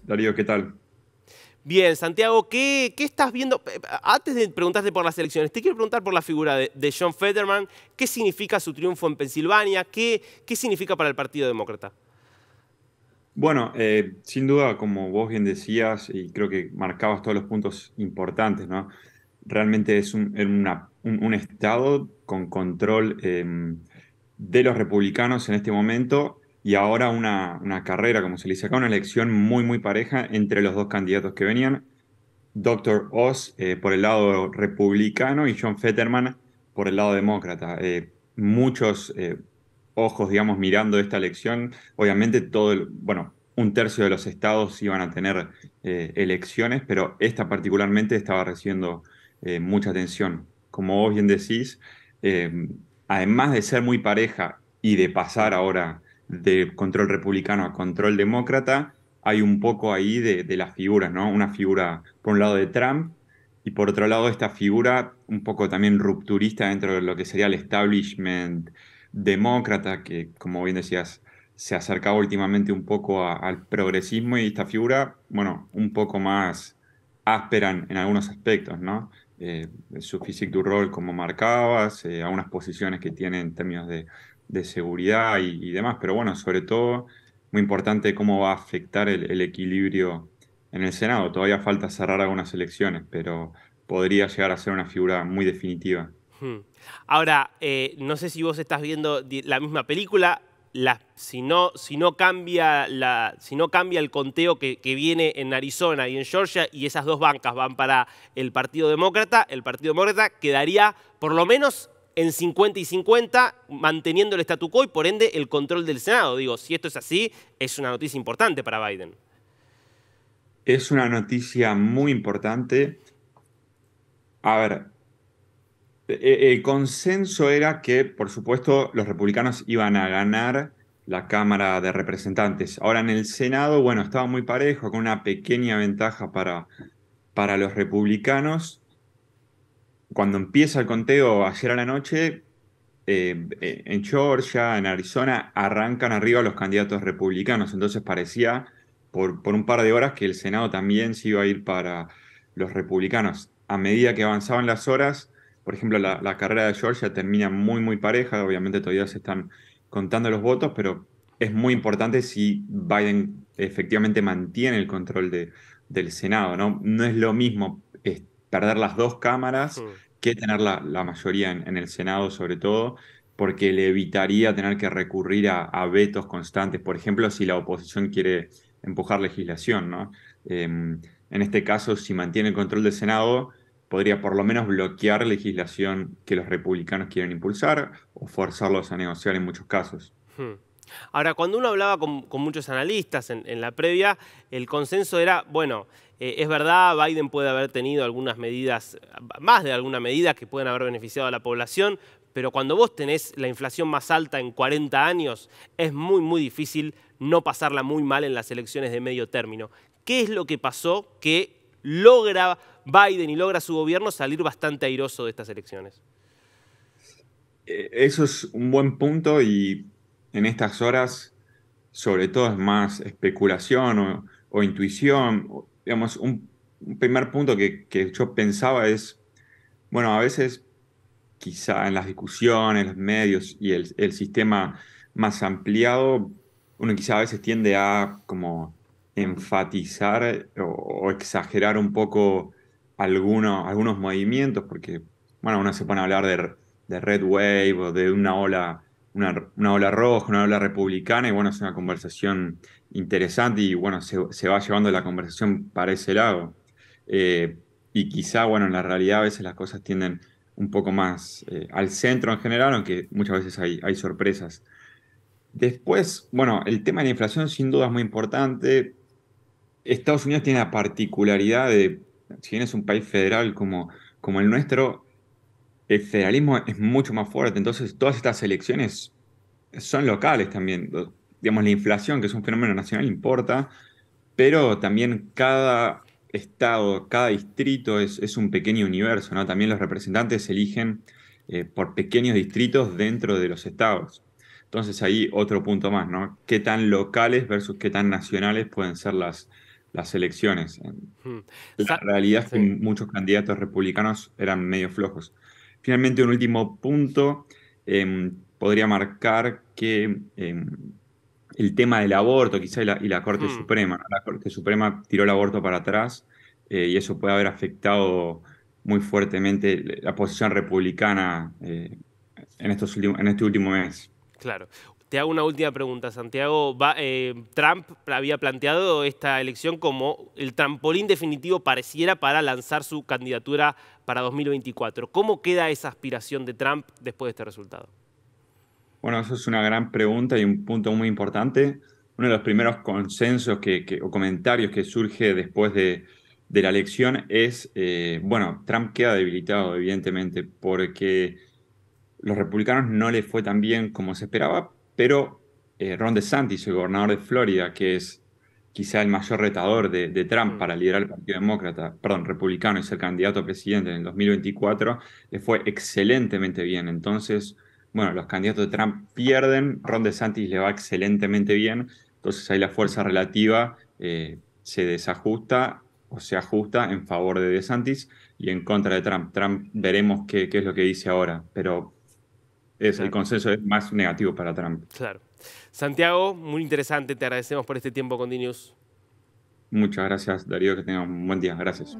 Darío, ¿qué tal? Bien, Santiago, ¿qué estás viendo? Antes de preguntarte por las elecciones, te quiero preguntar por la figura de John Fetterman. ¿Qué significa su triunfo en Pensilvania? ¿Qué significa para el Partido Demócrata? Bueno, sin duda, como vos bien decías, y creo que marcabas todos los puntos importantes, ¿no? Realmente es un estado con control de los republicanos en este momento y ahora una carrera, como se le dice acá, una elección muy, muy pareja entre los dos candidatos que venían. Doctor Oz por el lado republicano y John Fetterman por el lado demócrata. Muchos ojos, digamos, mirando esta elección. Obviamente, bueno, un tercio de los estados iban a tener elecciones, pero esta particularmente estaba recibiendo mucha atención. Como vos bien decís, eh, además de ser muy pareja y de pasar ahora de control republicano a control demócrata, hay un poco ahí de las figuras, ¿no? Una figura, por un lado, de Trump y por otro lado, esta figura un poco también rupturista dentro de lo que sería el establishment demócrata, que, como bien decías, se acercaba últimamente un poco al progresismo y esta figura, bueno, un poco más áspera en algunos aspectos, ¿no? Su physique du rol, como marcabas, algunas posiciones que tiene en términos de seguridad y demás, pero bueno, sobre todo muy importante cómo va a afectar el equilibrio en el Senado. Todavía falta cerrar algunas elecciones, pero podría llegar a ser una figura muy definitiva. Hmm. Ahora, no sé si vos estás viendo la misma película. Si no cambia el conteo que viene en Arizona y en Georgia y esas dos bancas van para el Partido Demócrata quedaría por lo menos en 50 y 50, manteniendo el statu quo y por ende el control del Senado. Digo, si esto es así, es una noticia importante para Biden. Es una noticia muy importante. A ver, el consenso era que, por supuesto, los republicanos iban a ganar la Cámara de Representantes. Ahora en el Senado, bueno, estaba muy parejo, con una pequeña ventaja para los republicanos. Cuando empieza el conteo ayer a la noche, en Georgia, en Arizona, arrancan arriba los candidatos republicanos. Entonces parecía por un par de horas que el Senado también se iba a ir para los republicanos. A medida que avanzaban las horas, por ejemplo, la carrera de Georgia termina muy, muy pareja. Obviamente todavía se están contando los votos, pero es muy importante si Biden efectivamente mantiene el control del Senado, ¿no? No es lo mismo perder las dos cámaras Hmm. que tener la mayoría en el Senado, sobre todo, porque le evitaría tener que recurrir a vetos constantes, por ejemplo, si la oposición quiere empujar legislación, ¿no? En este caso, si mantiene el control del Senado, podría por lo menos bloquear legislación que los republicanos quieren impulsar o forzarlos a negociar en muchos casos. Hmm. Ahora, cuando uno hablaba con muchos analistas en la previa, el consenso era, bueno, es verdad, Biden puede haber tenido algunas medidas, más de alguna medida que pueden haber beneficiado a la población, pero cuando vos tenés la inflación más alta en 40 años, es muy, muy difícil no pasarla muy mal en las elecciones de medio término. ¿Qué es lo que pasó que logra Biden y logra su gobierno salir bastante airoso de estas elecciones? Eso es un buen punto y en estas horas, sobre todo, es más especulación o intuición. Digamos, un primer punto que yo pensaba es, bueno, a veces quizá en las discusiones, los medios y el sistema más ampliado, uno quizá a veces tiende a como enfatizar o exagerar un poco algunos movimientos, porque, bueno, uno se pone a hablar de Red Wave o de una ola roja, una ola republicana, y bueno, es una conversación interesante y bueno, se va llevando la conversación para ese lado. Y quizá, bueno, en la realidad a veces las cosas tienden un poco más al centro en general, aunque muchas veces hay sorpresas. Después, bueno, el tema de la inflación sin duda es muy importante. Estados Unidos tiene la particularidad de, si bien es un país federal como el nuestro, el federalismo es mucho más fuerte, entonces todas estas elecciones son locales también. Digamos, la inflación, que es un fenómeno nacional, importa, pero también cada estado, cada distrito es un pequeño universo, ¿no? También los representantes se eligen por pequeños distritos dentro de los estados. Entonces ahí otro punto más, ¿no? ¿Qué tan locales versus qué tan nacionales pueden ser las elecciones. Mm. La Sa- realidad es que sí. muchos candidatos republicanos eran medio flojos. Finalmente, un último punto podría marcar que el tema del aborto, quizá, y la Corte Mm. Suprema, ¿no? La Corte Suprema tiró el aborto para atrás, y eso puede haber afectado muy fuertemente la posición republicana en este último mes. Claro. Te hago una última pregunta, Santiago. Trump había planteado esta elección como el trampolín definitivo pareciera para lanzar su candidatura para 2024. ¿Cómo queda esa aspiración de Trump después de este resultado? Bueno, eso es una gran pregunta y un punto muy importante. Uno de los primeros consensos o comentarios que surge después de la elección es, bueno, Trump queda debilitado, evidentemente, porque los republicanos no le fue tan bien como se esperaba, pero Ron DeSantis, el gobernador de Florida, que es quizá el mayor retador de Trump Mm. para liderar el Partido Demócrata, perdón, republicano y ser candidato a presidente en el 2024, le fue excelentemente bien. Entonces, bueno, los candidatos de Trump pierden, Ron DeSantis le va excelentemente bien, entonces ahí la fuerza relativa se desajusta o se ajusta en favor de DeSantis y en contra de Trump. Trump veremos qué es lo que dice ahora, pero el Claro, consenso es más negativo para Trump. claro. Santiago, muy interesante. Te agradecemos por este tiempo con DNews. Muchas gracias, Darío, que tenga un buen día. Gracias.